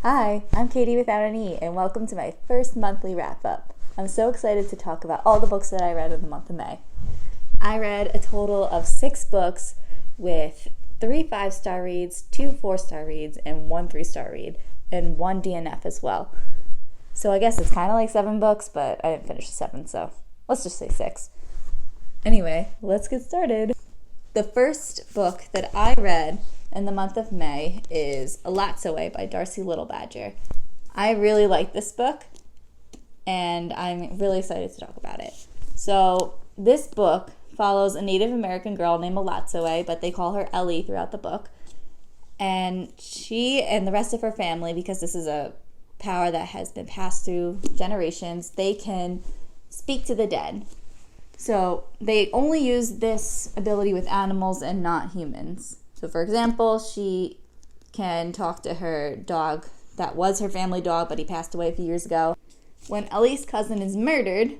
Hi, I'm Katie without an E, and welcome to my first monthly wrap-up. I'm so excited to talk about all the books that I read in the month of May. I read a total of 6 books with 3 5-star reads, 2 4-star reads, and 1 3-star read, and 1 DNF as well. So I guess it's kind of like 7 books, but I didn't finish the 7, so let's just say 6. Anyway, let's get started. The first book that I read in the month of May is A Lot's Away by Darcy Little Badger. I really like this book, and I'm really excited to talk about it. So this book follows a Native American girl named Away, but they call her Ellie throughout the book. And she and the rest of her family, because this is a power that has been passed through generations, they can speak to the dead. So they only use this ability with animals and not humans. So for example, she can talk to her dog that was her family dog, but he passed away a few years ago. When Ellie's cousin is murdered,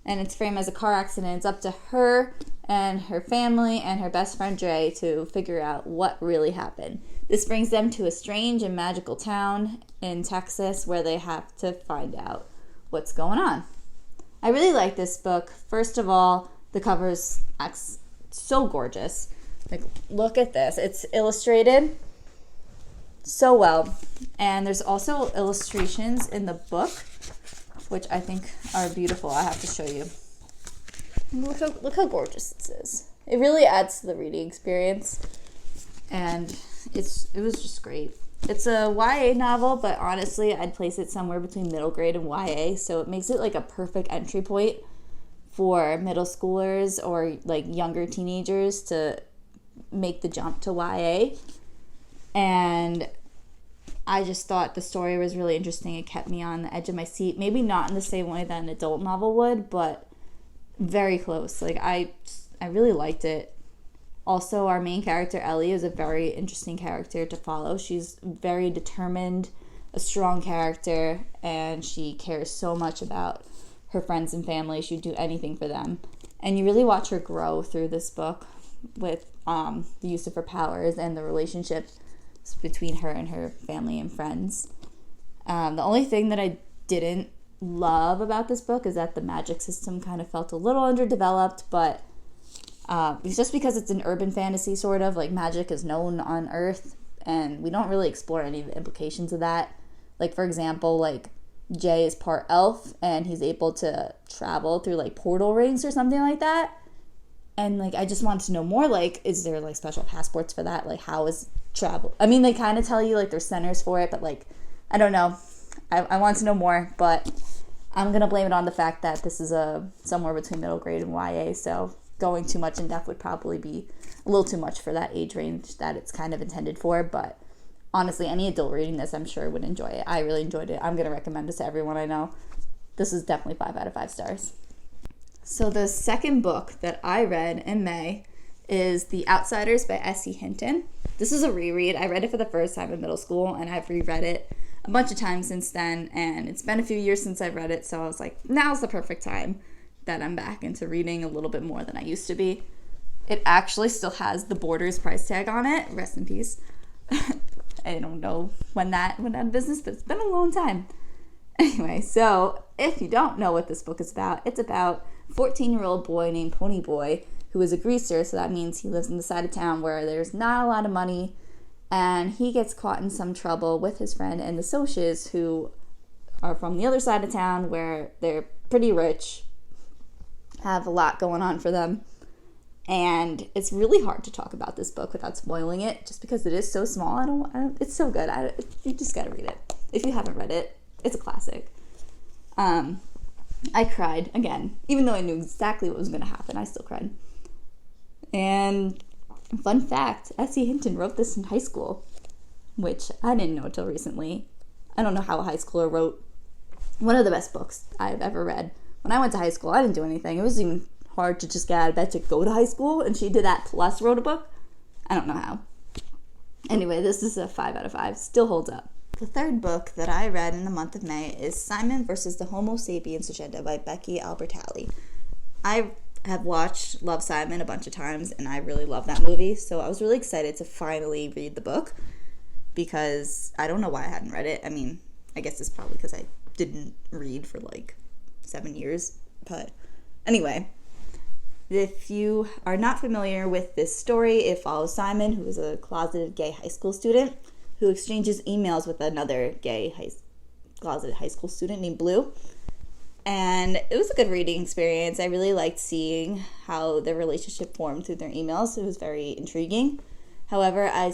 and it's framed as a car accident, it's up to her and her family and her best friend Dre to figure out what really happened. This brings them to a strange and magical town in Texas where they have to find out what's going on. I really like this book. First of all, the cover's so gorgeous. Like, look at this. It's illustrated so well. And there's also illustrations in the book, which I think are beautiful. I have to show you. Look how gorgeous this is. It really adds to the reading experience. And it was just great. It's a YA novel, but honestly, I'd place it somewhere between middle grade and YA, so it makes it like a perfect entry point for middle schoolers or like younger teenagers to make the jump to YA. And I just thought the story was really interesting. It kept me on the edge of my seat. Maybe not in the same way that an adult novel would, but very close. Like I really liked it. Also, our main character, Ellie, is a very interesting character to follow. She's very determined, a strong character, and she cares so much about her friends and family. She'd do anything for them. And you really watch her grow through this book with the use of her powers and the relationship between her and her family and friends. The only thing that I didn't love about this book is that the magic system kind of felt a little underdeveloped, but it's just because it's an urban fantasy, sort of. Like, magic is known on Earth, and we don't really explore any of the implications of that. Like, for example, like, Jay is part elf, and he's able to travel through, like, portal rings or something like that. And, like, I just wanted to know more, like, is there, like, special passports for that? Like, how is travel? I mean, they kind of tell you, like, there's centers for it, but, like, I don't know. I want to know more, but I'm going to blame it on the fact that this is somewhere between middle grade and YA, so going too much in depth would probably be a little too much for that age range that it's kind of intended for. But honestly, any adult reading this, I'm sure, would enjoy it. I really enjoyed it. I'm going to recommend this to everyone I know. This is definitely 5 out of 5 stars. So the second book that I read in May is The Outsiders by S.E. Hinton. This is a reread. I read it for the first time in middle school, and I've reread it a bunch of times since then, and it's been a few years since I've read it, so I was like, now's the perfect time that I'm back into reading a little bit more than I used to be. It actually still has the Borders price tag on it. Rest in peace. I don't know when that went out of business, but it's been a long time. Anyway, so if you don't know what this book is about, it's about a 14-year-old boy named Pony Boy who is a greaser, so that means he lives in the side of town where there's not a lot of money, and he gets caught in some trouble with his friend and the Soches, who are from the other side of town where they're pretty rich, have a lot going on for them. And it's really hard to talk about this book without spoiling it, just because it is so small. It's so good. You just gotta read it. If you haven't read it, it's a classic. I cried again. Even though I knew exactly what was going to happen, I still cried. And fun fact, S.E. Hinton wrote this in high school, which I didn't know until recently. I don't know how a high schooler wrote one of the best books I've ever read. When I went to high school, I didn't do anything. It was even hard to just get out of bed to go to high school, and she did that plus wrote a book. I don't know how. Anyway, this is a 5 out of 5. Still holds up. The third book that I read in the month of May is Simon versus the Homo Sapiens Agenda by Becky Albertalli. I have watched Love, Simon a bunch of times, and I really love that movie, so I was really excited to finally read the book. because I don't know why I hadn't read it. I mean, I guess it's probably because I didn't read for like 7 years. But anyway, if you are not familiar with this story, it follows Simon, who is a closeted gay high school student who exchanges emails with another closeted high school student named Blue. And it was a good reading experience. I really liked seeing how their relationship formed through their emails. It was very intriguing. However, I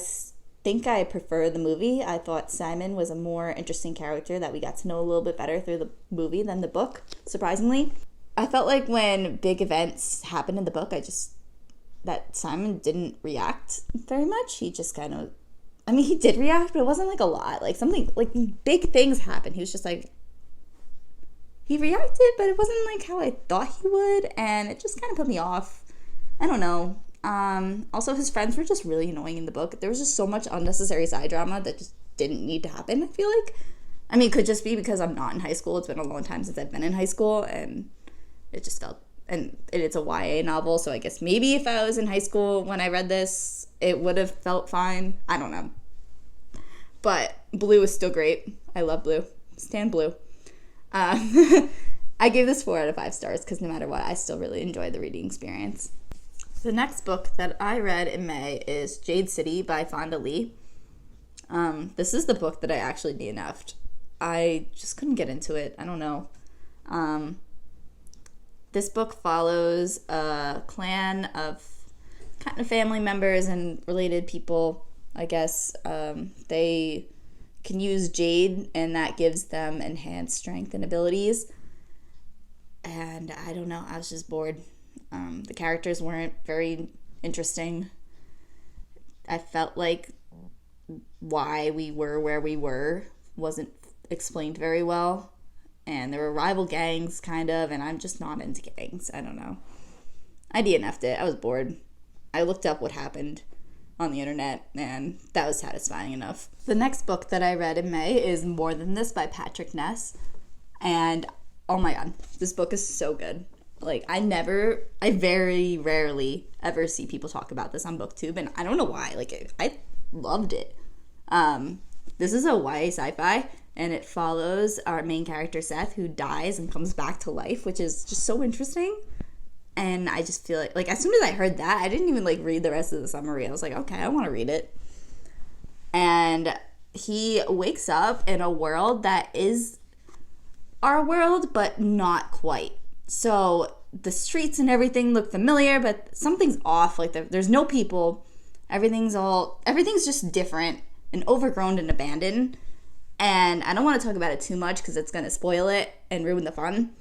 think I prefer the movie. I thought Simon was a more interesting character that we got to know a little bit better through the movie than the book, surprisingly. I felt like when big events happened in the book, that Simon didn't react very much. He just kind of, he did react, but it wasn't like a lot. Like something, like big things happened. He was just like, he reacted, but it wasn't like how I thought he would, and it just kind of put me off. I don't know. Also, his friends were just really annoying in the book. There was just so much unnecessary side drama that just didn't need to happen, I feel like. It could just be because I'm not in high school. It's been a long time since I've been in high school, and it just felt, and it's a YA novel, so I guess maybe if I was in high school when I read this, it would have felt fine. I don't know. But Blue is still great. I love Blue. Stan Blue. I gave this 4 out of 5 stars because no matter what, I still really enjoyed the reading experience. The next book that I read in May is Jade City by Fonda Lee. This is the book that I actually DNF'd. I just couldn't get into it. I don't know. This book follows a clan of kind of family members and related people, I guess. They can use jade, and that gives them enhanced strength and abilities. And I don't know, I was just bored. The characters weren't very interesting. I felt like why we were where we were wasn't explained very well. And there were rival gangs, kind of, and I'm just not into gangs. I don't know. I DNF'd it. I was bored. I looked up what happened on the internet, and that was satisfying enough. The next book that I read in May is More Than This by Patrick Ness. And oh my god, this book is so good. Like, I very rarely ever see people talk about this on BookTube, and I don't know why. Like, I loved it. This is a YA sci-fi, and it follows our main character, Seth, who dies and comes back to life, which is just so interesting. And I just feel like as soon as I heard that, I didn't even, read the rest of the summary. I was like, okay, I want to read it. And he wakes up in a world that is our world, but not quite. So the streets and everything look familiar, but something's off. Like, there's no people. Everything's just different and overgrown and abandoned. And I don't want to talk about it too much because it's going to spoil it and ruin the fun.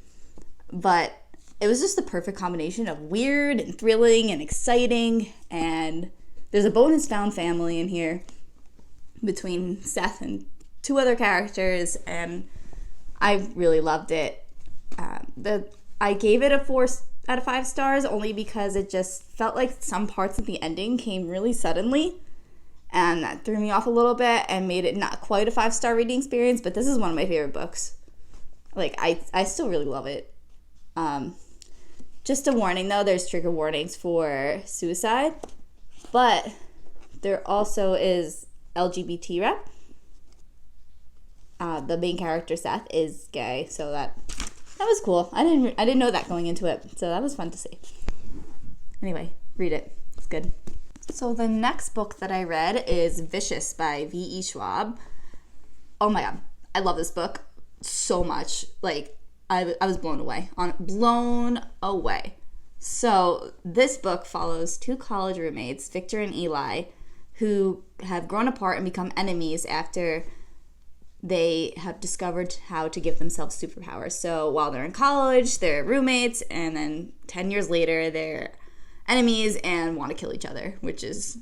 But it was just the perfect combination of weird and thrilling and exciting. And there's a bonus found family in here between Seth and 2 other characters. And I really loved it. I gave it a 4 out of 5 stars only because it just felt like some parts of the ending came really suddenly. And that threw me off a little bit and made it not quite a 5-star reading experience. But this is one of my favorite books. I still really love it. Just a warning, though, there's trigger warnings for suicide, but there also is LGBT rep. The main character, Seth, is gay, so that was cool. I didn't know that going into it, so that was fun to see. Anyway, read it. It's good. So the next book that I read is Vicious by V.E. Schwab. Oh my god, I love this book so much. I was blown away. So this book follows 2 college roommates, Victor and Eli, who have grown apart and become enemies after they have discovered how to give themselves superpowers. So while they're in college, they're roommates, and then 10 years later, they're enemies and want to kill each other, which is...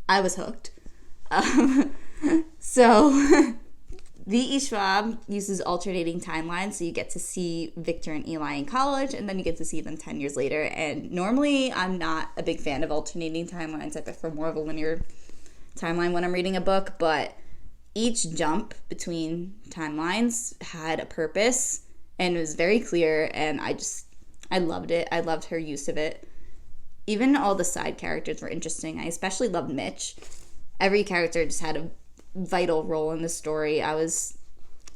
I was hooked. So... V.E. Schwab uses alternating timelines, so you get to see Victor and Eli in college, and then you get to see them 10 years later. And normally, I'm not a big fan of alternating timelines. I prefer more of a linear timeline when I'm reading a book, but each jump between timelines had a purpose, and it was very clear, and I loved it. I loved her use of it. Even all the side characters were interesting. I especially loved Mitch. every character just had a vital role in the story. I was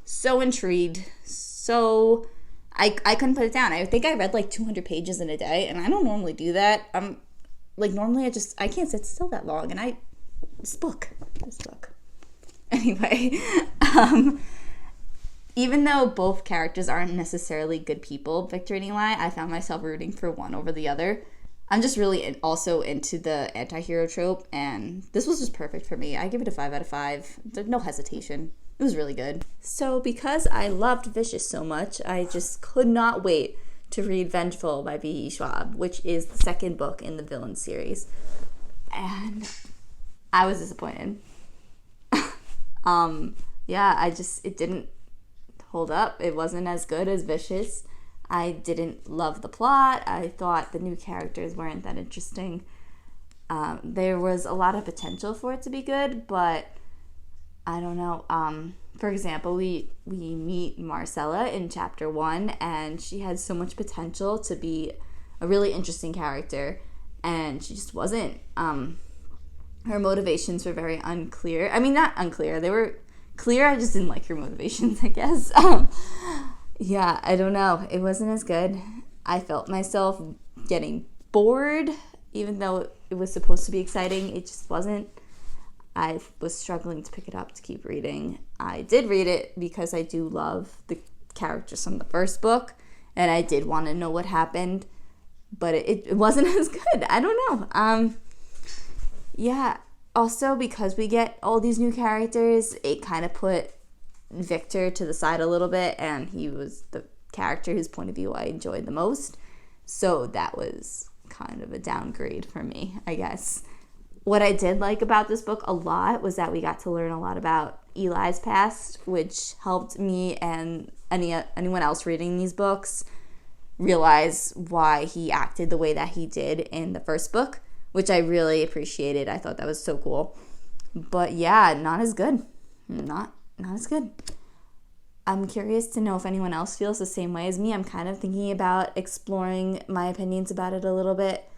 so intrigued. So I couldn't put it down. I think I read like 200 pages in a day, and I don't normally do that. Normally I can't sit still that long, and this book. Anyway, even though both characters aren't necessarily good people, Victor and Eli, I found myself rooting for one over the other. I'm just really also into the anti-hero trope, and this was just perfect for me. I give it a 5 out of 5. There's no hesitation. It was really good. So because I loved Vicious so much, I just could not wait to read Vengeful by V.E. Schwab, which is the second book in the Villain series. And I was disappointed. It didn't hold up. It wasn't as good as Vicious. I didn't love the plot. I thought the new characters weren't that interesting. There was a lot of potential for it to be good, but I don't know. For example, we meet Marcella in chapter 1, and she had so much potential to be a really interesting character, and she just wasn't. Her motivations were very unclear. I mean, not unclear. They were clear. I just didn't like her motivations, I guess. Yeah, I don't know. It wasn't as good. I felt myself getting bored, even though it was supposed to be exciting. It just wasn't. I was struggling to pick it up to keep reading. I did read it because I do love the characters from the first book, and I did want to know what happened, but it wasn't as good. I don't know. Yeah, also because we get all these new characters, it kind of put Victor to the side a little bit, and he was the character whose point of view I enjoyed the most. So that was kind of a downgrade for me, I guess. What I did like about this book a lot was that we got to learn a lot about Eli's past, which helped me and anyone else reading these books realize why he acted the way that he did in the first book, which I really appreciated. I thought that was so cool. But yeah, not as good. Not as good. I'm curious to know if anyone else feels the same way as me. I'm kind of thinking about exploring my opinions about it a little bit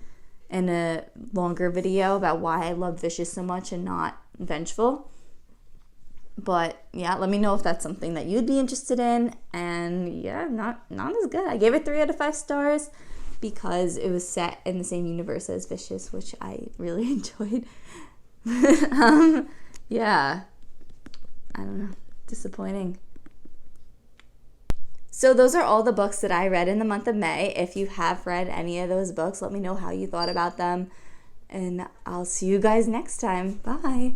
in a longer video about why I love Vicious so much and not Vengeful. But yeah, let me know if that's something that you'd be interested in. And yeah, not as good. I gave it 3 out of 5 stars because it was set in the same universe as Vicious, which I really enjoyed. Yeah, I don't know, disappointing. So those are all the books that I read in the month of May. If you have read any of those books, let me know how you thought about them. And I'll see you guys next time. Bye.